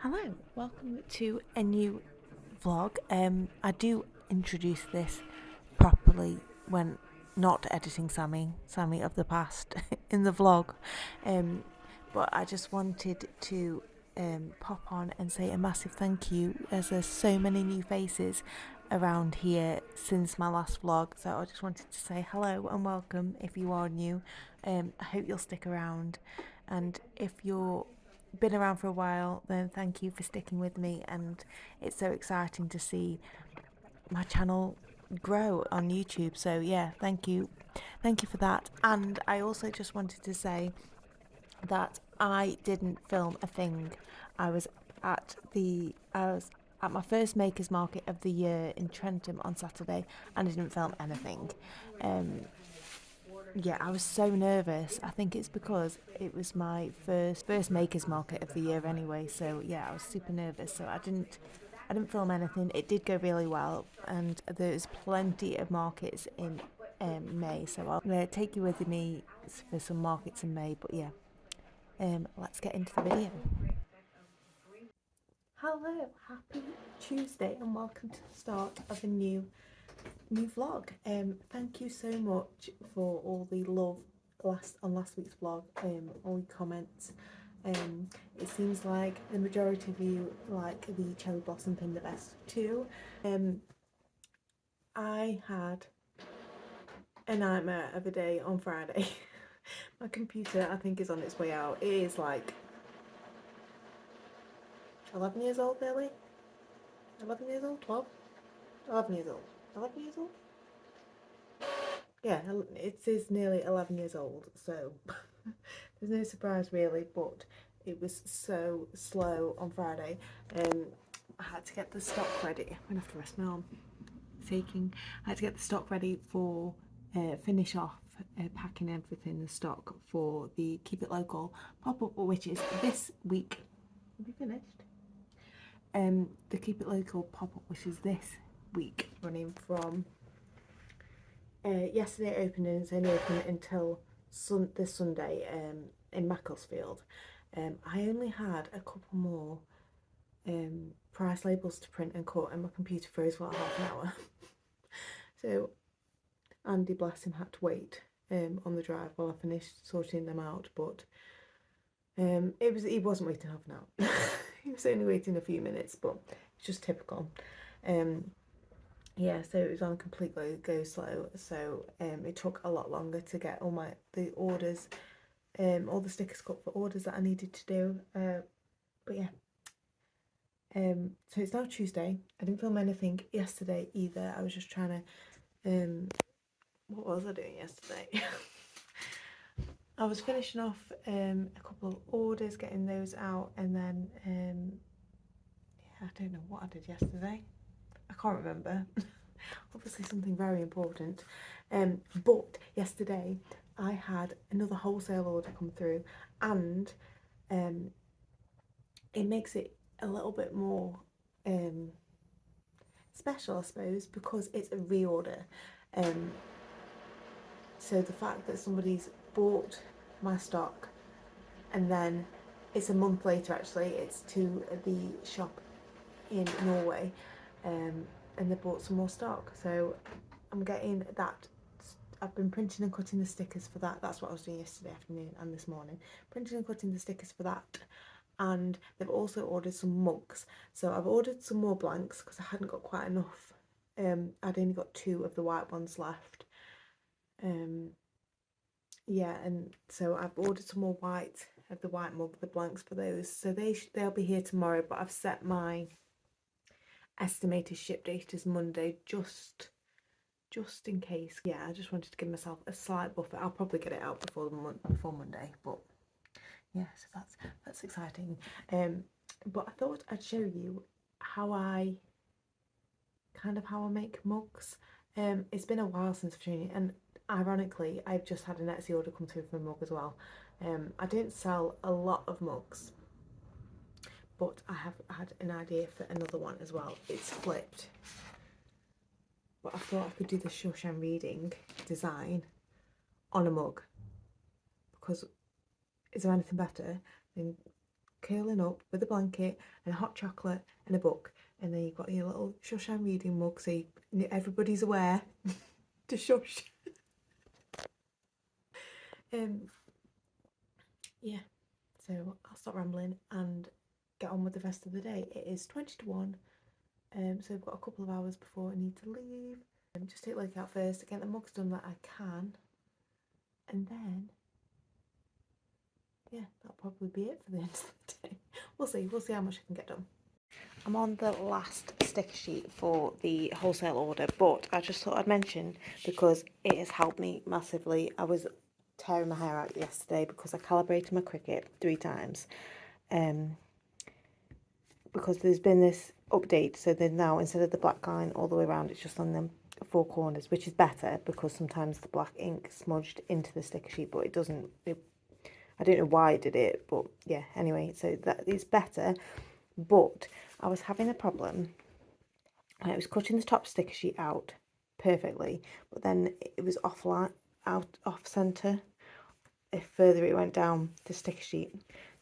Hello, welcome to a new vlog. I do introduce this properly when not editing Sammie of the past in the vlog. But I just wanted to pop on and say a massive thank you, as there's so many new faces around here since my last vlog. So I just wanted to say hello and welcome if you are new. I hope you'll stick around, and if you're been around for a while, then thank you for sticking with me, and it's so exciting to see my channel grow on YouTube. So yeah, thank you for that. And I also just wanted to say that I didn't film a thing. I was at my first makers market of the year in Trentham on Saturday, and I didn't film anything. Yeah, I was so nervous. I think it's because it was my first makers market of the year anyway. So yeah, I was super nervous. So I didn't film anything. It did go really well, and there's plenty of markets in May. So I'm gonna take you with me for some markets in May. But yeah, let's get into the video. Hello, happy Tuesday, and welcome to the start of a new vlog. Thank you so much for all the love on last week's vlog, all the comments. It seems like the majority of you like the cherry blossom pin the best too. I had a nightmare of a day on Friday. My computer, I think, is on its way out. It is like 11 years old, nearly. 11 years old? 12? 11 years old. 11 years old? Yeah, it is nearly 11 years old, so there's no surprise really, but it was so slow on Friday. I had to get the stock ready. I'm gonna have to rest my arm. It's aching. I had to get the stock ready for finish off packing everything, the stock for the Keep It Local pop-up, which is this week. Have you finished? The Keep It Local pop-up, which is this week, running from yesterday it opened, and it's only open until this Sunday in Macclesfield. I only had a couple more price labels to print and cut, and my computer froze for like half an hour. So Andy, bless him, had to wait on the drive while I finished sorting them out, but he wasn't waiting half an hour. He was only waiting a few minutes, but it's just typical. Yeah, so it was on complete go slow, so it took a lot longer to get all the orders, all the stickers cut for orders that I needed to do. But yeah, so it's now Tuesday. I didn't film anything yesterday either. I was just trying to what was I doing yesterday? I was finishing off a couple of orders, getting those out, and then yeah, I don't know what I did yesterday. I can't remember. Obviously something very important. But yesterday I had another wholesale order come through, and it makes it a little bit more special, I suppose, because it's a reorder. So the fact that somebody's bought my stock, and then it's a month later, actually, it's to the shop in Norway, and they bought some more stock. So I'm getting that. I've been printing and cutting the stickers for that. That's what I was doing yesterday afternoon and this morning, printing and cutting the stickers for that. And they've also ordered some mugs, so I've ordered some more blanks because I hadn't got quite enough. I'd only got 2 of the white ones left. Yeah, and so I've ordered some more white of the white mug, the blanks for those. So they'll be here tomorrow, but I've set my estimated ship date as Monday, just in case. Yeah, I just wanted to give myself a slight buffer. I'll probably get it out before Monday, but yeah, so that's exciting. But I thought I'd show you how I make mugs. It's been a while since I've shown you, and ironically I've just had an Etsy order come through for a mug as well. I don't sell a lot of mugs, but I have had an idea for another one as well. It's flipped, but I thought I could do the shush I'm reading design on a mug, because is there anything better than curling up with a blanket and a hot chocolate and a book, and then you've got your little shush I'm reading mug so everybody's aware to shush. Yeah, so I'll stop rambling and get on with the rest of the day. It is 20 to 1, so I've got a couple of hours before I need to leave. Just take Lake out first, get the mugs done that I can, and then yeah, that'll probably be it for the end of the day. We'll see how much I can get done. I'm on the last sticker sheet for the wholesale order, but I just thought I'd mention because it has helped me massively. I was tearing my hair out yesterday because I calibrated my Cricut 3 times. Because there's been this update, so then now instead of the black line all the way around, it's just on them 4 corners, which is better because sometimes the black ink smudged into the sticker sheet, but it doesn't. I don't know why I did it, but yeah, anyway, so that is better. But I was having a problem. I was cutting the top sticker sheet out perfectly, but then it was off center. If further it went down the sticker sheet,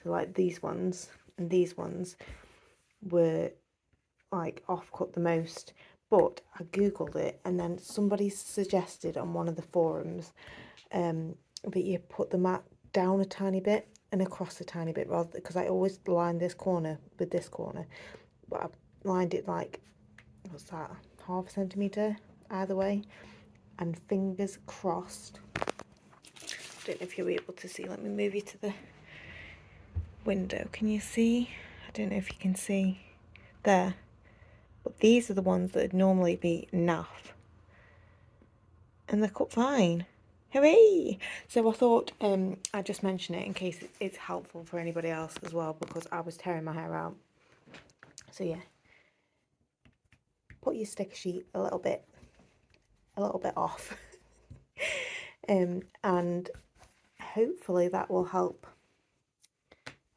so like these ones and these ones were like off cut the most. But I googled it, and then somebody suggested on one of the forums that you put the mat down a tiny bit and across a tiny bit, rather, because I always line this corner with this corner, but I lined it like, what's that, half a centimetre either way, and fingers crossed. I don't know if you're able to see. Let me move you to the window. Can you see? I don't know if you can see there, but these are the ones that would normally be naff, and they're cut fine. Hooray! So I thought I'd just mention it in case it's helpful for anybody else as well, because I was tearing my hair out. So yeah, put your sticker sheet a little bit off, and hopefully that will help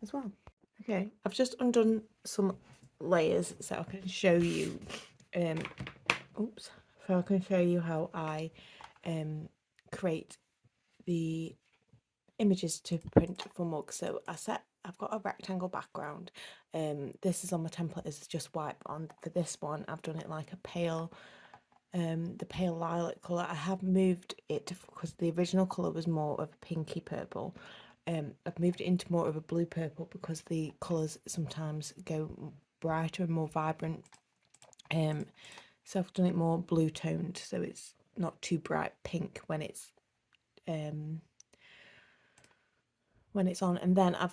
as well. Okay, I've just undone some layers so I can show you. So I can show you how I create the images to print for mugs. So I've got a rectangle background. This is on my template, it's just white. On for this one I've done it like a pale the pale lilac colour. I have moved it because the original colour was more of a pinky purple. I've moved it into more of a blue purple because the colours sometimes go brighter and more vibrant. So I've done it more blue toned, so it's not too bright pink when it's on. And then I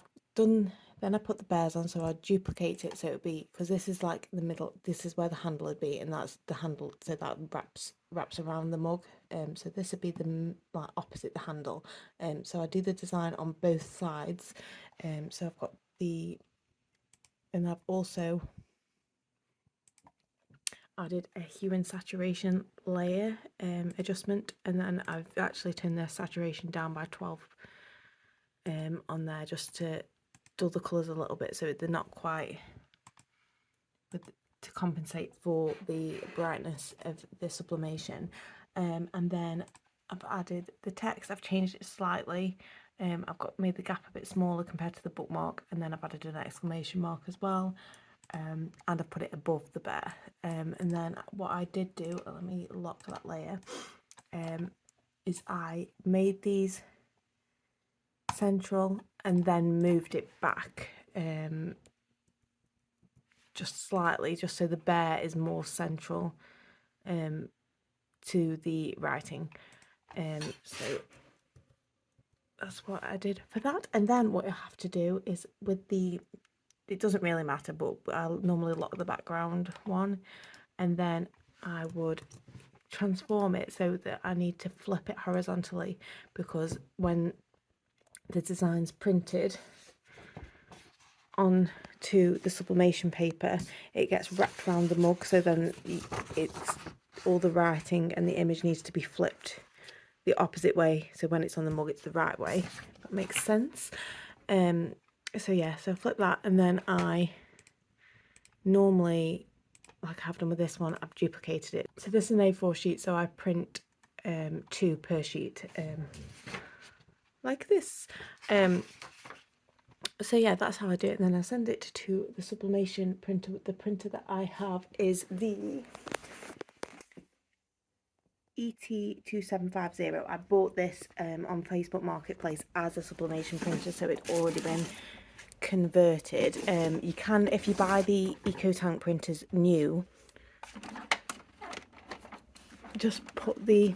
put the bears on, so I duplicate it, so it would be, because this is like the middle, this is where the handle would be, and that's the handle, so that wraps around the mug. So this would be the like opposite the handle. So I do the design on both sides. So I've got and I've also added a hue and saturation layer adjustment, and then I've actually turned the saturation down by 12 on there, just to dull the colours a little bit so they're not quite to compensate for the brightness of the sublimation. And then I've added the text. I've changed it slightly. I've made the gap a bit smaller compared to the bookmark, and then I've added an exclamation mark as well. And I've put it above the bear. And then what I did do, let me lock that layer, is I made these central and then moved it back just slightly, just so the bear is more central to the writing. So that's what I did for that. And then what you have to do is it doesn't really matter, but I'll normally lock the background one, and then I would transform it so that I need to flip it horizontally, because when the design's printed onto the sublimation paper, it gets wrapped around the mug, so then it's all the writing and the image needs to be flipped the opposite way, so when it's on the mug it's the right way. That makes sense. So yeah, so flip that, and then I normally, like I have done with this one, I've duplicated it. So this is an A4 sheet, so I print 2 per sheet, like this. So yeah, that's how I do it. And then I send it to the sublimation printer. The printer that I have is the ET2750. I bought this on Facebook Marketplace as a sublimation printer, so it's already been converted. You can, if you buy the EcoTank printers new, just put the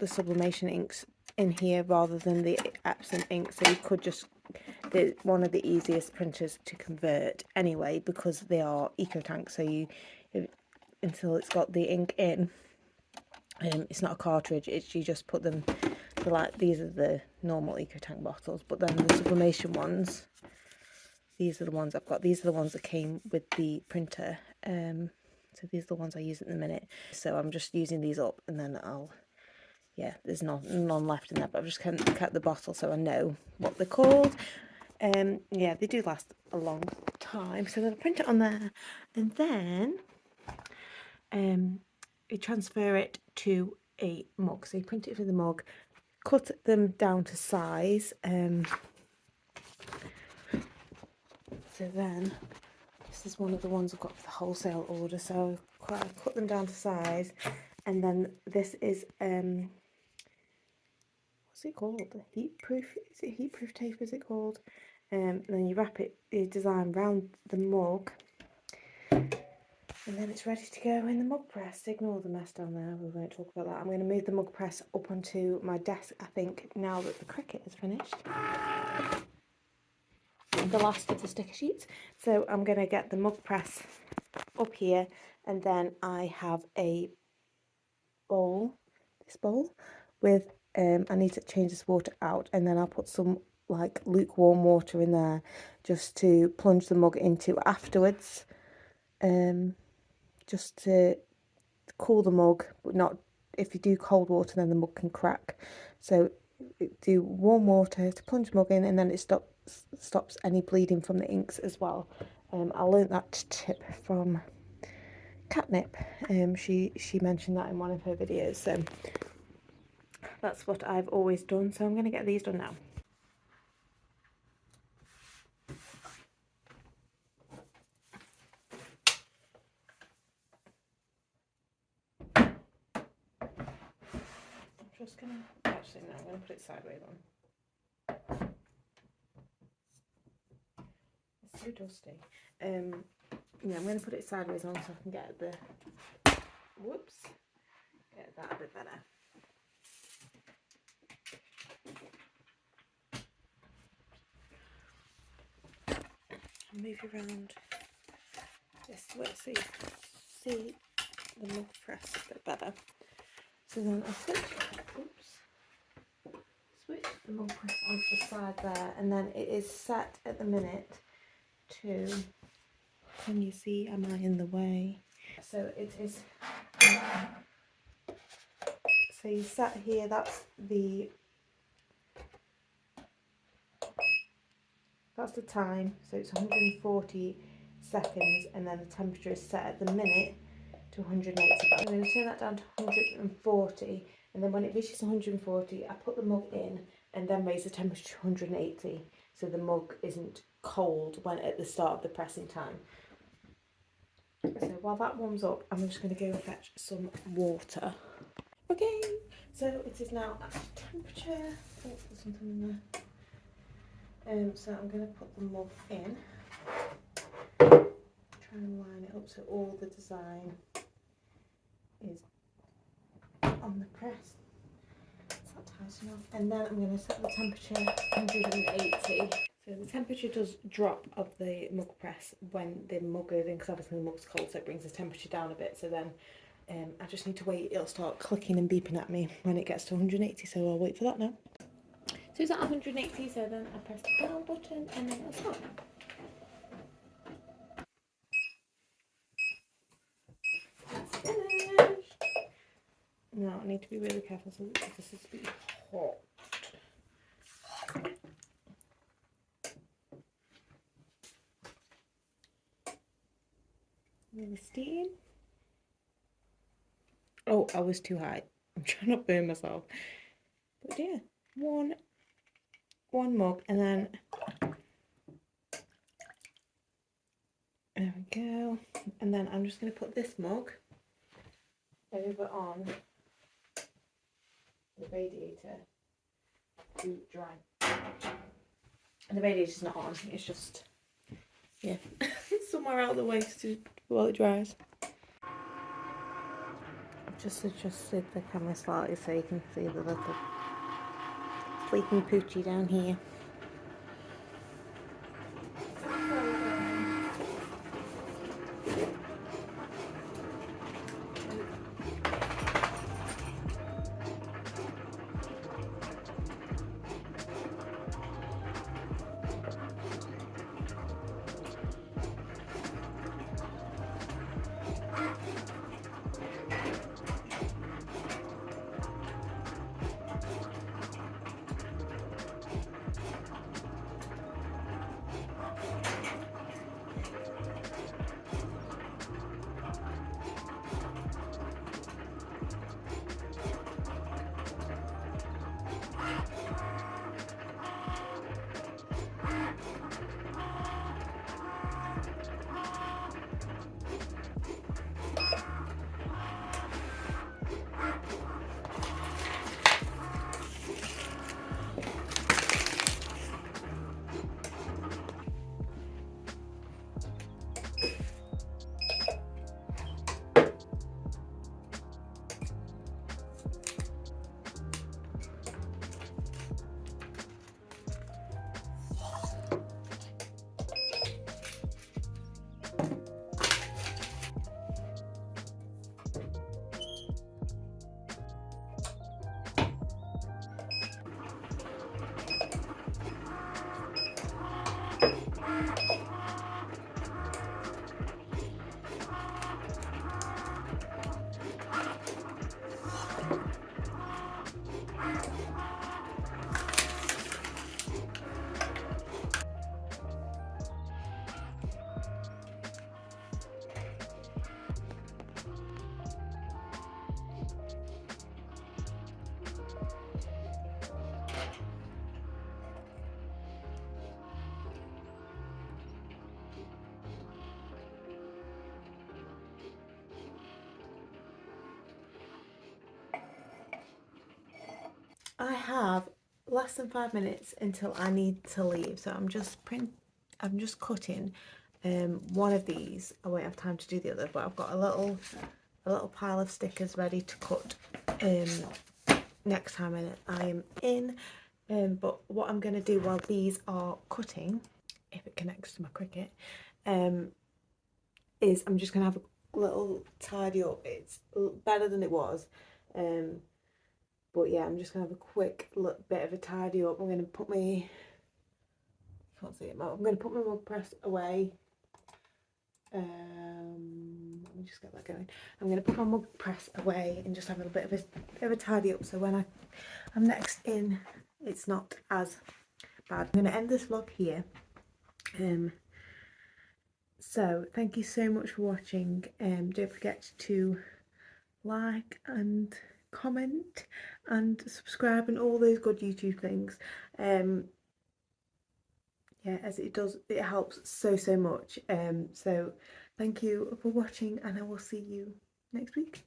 sublimation inks in here rather than the Epsom ink, so you could just, they're one of the easiest printers to convert anyway, because they are EcoTank, so you, until it's got the ink in, it's not a cartridge, it's, you just put them, so like these are the normal EcoTank bottles, but then the sublimation ones, these are the ones I've got, these are the ones that came with the printer, so these are the ones I use at the minute, so I'm just using these up, and then I'll, yeah, there's none left in there, but I've just kept the bottle so I know what they're called. Yeah, they do last a long time. So then I print it on there, and then you transfer it to a mug. So you print it for the mug, cut them down to size. So then this is one of the ones I've got for the wholesale order. So I cut them down to size, and then this is what's it called? Heat proof? Is it heat proof tape? Is it called? And then you wrap it, you design around the mug, and then it's ready to go in the mug press. Ignore the mess down there. We won't talk about that. I'm going to move the mug press up onto my desk. I think now that the Cricut is finished, the last of the sticker sheets. So I'm going to get the mug press up here, and then I have a bowl. This bowl with I need to change this water out, and then I'll put some like lukewarm water in there just to plunge the mug into afterwards, just to cool the mug, but not, if you do cold water then the mug can crack. So do warm water to plunge the mug in, and then it stops any bleeding from the inks as well. I learned that tip from Catnip. She mentioned that in one of her videos, so that's what I've always done. So I'm going to get these done now. I'm just going to, actually no, I'm going to put it sideways on. It's so dusty. Yeah, I'm going to put it sideways on so I can get the, whoops, get that a bit better. I'll move you around this way so you can see the mug press a bit better. So then I'll switch the mug press onto the side there, and then it is set at the minute to, can you see, am I in the way? So it is, so you set here, that's the time, so it's 140 seconds, and then the temperature is set at the minute to 180. But I'm going to turn that down to 140, and then when it reaches 140, I put the mug in and then raise the temperature to 180, so the mug isn't cold when at the start of the pressing time. So while that warms up, I'm just going to go and fetch some water. Okay, so it is now at temperature. Oh, there's something in there. So I'm going to put the mug in, try and line it up so all the design is on the press. Is that tight enough? And then I'm going to set the temperature 180. So the temperature does drop of the mug press when the mug goes in, because obviously the mug's cold, so it brings the temperature down a bit. So then I just need to wait, it'll start clicking and beeping at me when it gets to 180, so I'll wait for that now. So it's at 180, so then I press the power button and then it'll start. It's finished. Now I need to be really careful, so this is really hot. Really steam. Oh, I was too high. I'm trying not to burn myself. But yeah, 1 one mug, and then there we go. And then I'm just going to put this mug over on the radiator to dry. And the radiator's not on, it's just, yeah, somewhere out of the way while it dries. I've just adjusted the camera slightly so you can see the little sleeping poochie down here. I have less than 5 minutes until I need to leave, so I'm just cutting one of these. I won't have time to do the other, but I've got a little pile of stickers ready to cut next time I am in. But what I'm going to do while these are cutting, if it connects to my Cricut, is I'm just going to have a little tidy up. It's better than it was. But yeah, I'm just going to have a quick bit of a tidy up. I'm going to put my, can't see it, I'm going to put my mug press away. Let me just get that going. I'm going to put my mug press away and just have a bit of a tidy up, so when I'm next in, it's not as bad. I'm going to end this vlog here. So thank you so much for watching. Don't forget to like and comment and subscribe and all those good YouTube things. Yeah, as it helps so much. So thank you for watching, and I will see you next week.